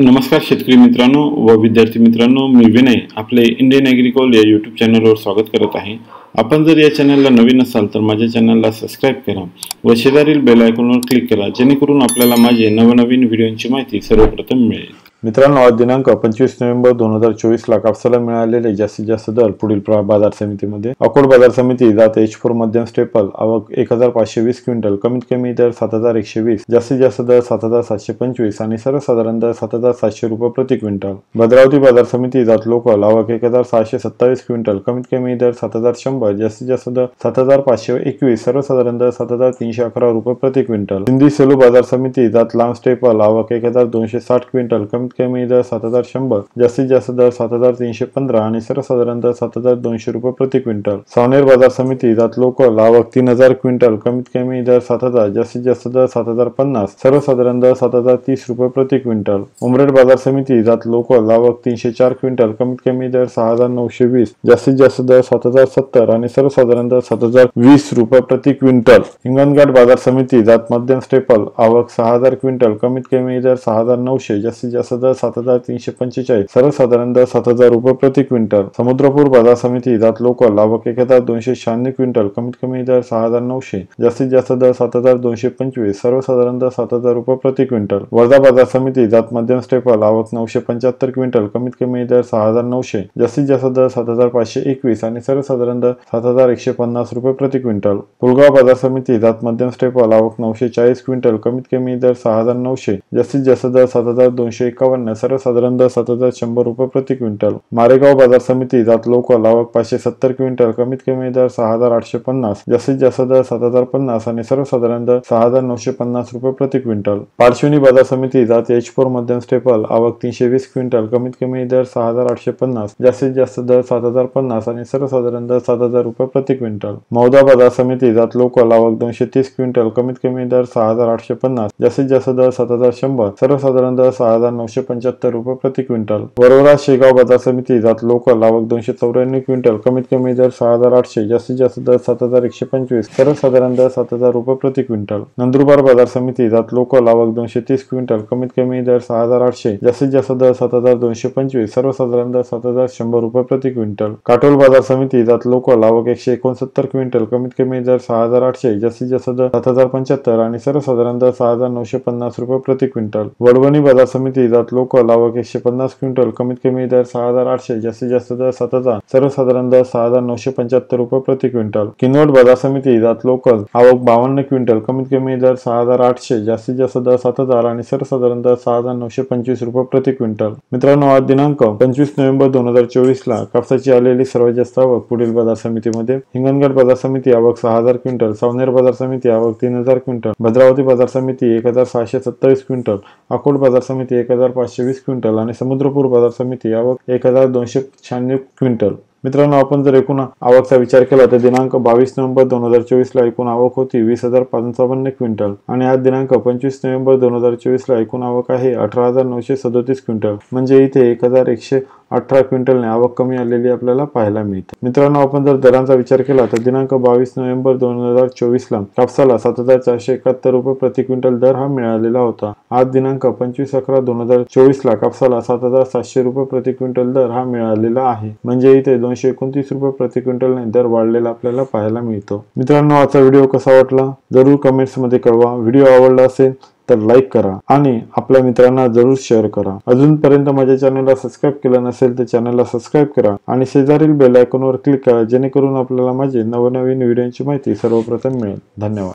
नमस्कार शेतकरी मित्रांनो व विद्यार्थी मित्रांनो, मी विनय आपले इंडियन ॲग्रिकॉल या यूट्यूब चॅनलवर स्वागत करत आहे। आपण जर या चॅनलला नवीन असाल तर माझ्या चॅनलला सबस्क्राईब करा व शेजारील बेल आयकॉनवर क्लिक करा, जेणेकरून आपल्याला माझे नवनवीन व्हिडिओंची माहिती सर्वप्रथम मिळेल। मित्रांनो, आज दिनांक 25 नोव्हेंबर 2024 ला कापसाला मिळालेले जास्तीत जास्त दर पुढील बाजार समितीमध्ये। अकोट बाजार समिती जात H4 मध्यम स्टेपल आवक 1520 क्विंटल, कमीत कमी दर 7120, जास्तीत जास्त दर 7725 आणि सर्वसाधारण दर 7700 रुपये प्रति क्विंटल। भद्रावती बाजार समिती जात लोकल आवक 1627 क्विंटल, कमीत कमी दर 7100, जास्तीत जास्त दर 7521, सर्वसाधारण दर 7311 रुपये प्रति क्विंटल। सिंधी सेलू बाजार समिती जात लांब स्टेपल आवक 1260 क्विंटल, कमीत कमी दर 7100, जास्तीत जास्त दर 7315 आणि सर्वसाधारण दर 7200 रुपये प्रति क्विंटल। सावनेर बाजार समिती जात लोकल आवक 3000 क्विंटल, कमीत कमी दर 7000, जास्तीत जास्त दर 7050, सर्वसाधारण दर 7030 रुपये प्रति क्विंटल। उमरेड बाजार समिती जात लोकल आवक 304 क्विंटल, कमीत कमी दर 6920, जास्तीत जास्त दर 7070 आणि सर्वसाधारण दर 7020 रुपये प्रति क्विंटल। हिंगणघाट बाजार समिती जात मध्यम स्टेपल आवक 6000 क्विंटल, कमीत कमी दर 6900, जास्तीत जास्त दर 7345, सर्वसाधारण दर 7000 रुपये प्रति क्विंटल। समुद्रपूर बाजार समिती जात लोकल आवक 1296 क्विंटल, कमीत कमी दर 6900, जास्तीत जास्त दर 7225, सर्वसाधारण दर 7000 रुपये प्रति क्विंटल। वर्धा बाजार समिती जात मध्यम स्टेपल आवक 975 क्विंटल, कमीत कमी दर 6900, जास्तीत जास्त दर 7521 आणि सर्वसाधारण दर 7150 रुपये प्रति क्विंटल। पुलगाव बाजार समिती जात मध्यम स्टेपल आवक 940 क्विंटल, कमीत कमी दर 6900, जास्तीत जास्त दर 7251, सर्वसाधारण दर 7100 रुपये प्रति क्विंटल। मारेगाव बाजार समिती जात लोकल आवक 570 क्विंटल, कमीत कमी दर 6850, जास्तीत जास्त दर 7050 आणि सर्वसाधारण दर 6950 रुपये प्रति क्विंटल। पारशिवनी बाजार समिती जात H4 मध्यम स्टेपल आवक 320 क्विंटल, कमीत कमी दर 6850, जास्तीत जास्त दर 7050 आणि सर्वसाधारण दर 7000 रुपये प्रति क्विंटल। मौदा बाजार समिती जात लोकल आवक 230 क्विंटल, कमीत कमी दर 6850, जास्तीत जास्त दर 7100, सर्वसाधारण दर 6975 रुपये प्रति क्विंटल। वरोरा शेगाव बाजार समिती जात लोकल आवक 294 क्विंटल, कमीत कमी दर 6800, जास्तीत जास्त दर 7125, सर्वसाधारण दर 7000 रुपये प्रति क्विंटल। नंदुरबार बाजार समिती जात लोकल आवक 230 क्विंटल, कमीत कमी दर 6800, जास्तीत जास्त दर 7225, सर्वसाधारण दर 7100 रुपये प्रति क्विंटल। काटोल बाजार समिती जात लोकल आवक 169 क्विंटल, कमीत कमी दर 6800, जास्तीत जास्त दर 7075 आणि सर्वसाधारण दर 6950 रुपये प्रति क्विंटल। वडवणी बाजार समिती जात लोकल आवक 150 क्विंटल, कमीत कमी दर 6800, जास्तीत जास्त दर 7000, सर्वसाधारण दर 6975 रुपये प्रति क्विंटल। किनवट बाजार समिती जात लोकल आवक 52 क्विंटल, कमीत कमी दर 6800, जास्तीत जास्त दर 7000 आणि सर्वसाधारण दर 6925 रुपये प्रति क्विंटल। मित्रांनो, आज दिनांक 25 नोव्हेंबर 2024 ला कापसाची आलेली सर्वात जास्त आवक पुढील बाजार समितीमध्ये। हिंगणघाट बाजार समिती आवक 6000 क्विंटल, सावनेर बाजार समिती आवक 3000 क्विंटल, भद्रावती बाजार समिती 1627 क्विंटल, अकोट बाजार समिती 1520 क्विंटल आणि समुद्रपूर बाजार समिती आवक 1296 क्विंटल। मित्रांनो, आपण जर एकूण आवकचा विचार केला तर दिनांक 22 नोव्हेंबर 2024 ला एकूण आवक होती 20055 क्विंटल आणि आज दिनांक 25 नोव्हेंबर 2024 ला एकूण आवक आहे 18937 क्विंटल, म्हणजे इथे 1118 क्विंटलने आवक कमी आलेली आपल्याला पाहायला मिळते। मित्रांनो, आपण जर दरांचा विचार केला तर दिनांक 22 नोव्हेंबर 2024 ला कापसाला 7471 रुपये प्रति क्विंटल दर हा मिळालेला होता। आज दिनांक 25/11/2024 ला कापसाला 7700 रुपये प्रति क्विंटल दर हा मिळालेला आहे, म्हणजे इथे 229 रुपये प्रति क्विंटलने दर वाढलेला आपल्याला पाहायला मिळतो। मित्रांनो, आजचा व्हिडिओ कसा वाटला जरूर कमेंट्स मध्ये कळवा। व्हिडिओ आवडला असेल तर लाईक करा आणि आपल्या मित्रांना जरूर शेअर करा। अजूनपर्यंत माझ्या चॅनलला सबस्क्राईब केलं नसेल तर चॅनलला सबस्क्राईब करा आणि शेजारील बेल आयकॉनवर क्लिक करा, जेणेकरून आपल्याला माझे नवनवीन व्हिडिओची माहिती सर्वप्रथम मिळेल। धन्यवाद।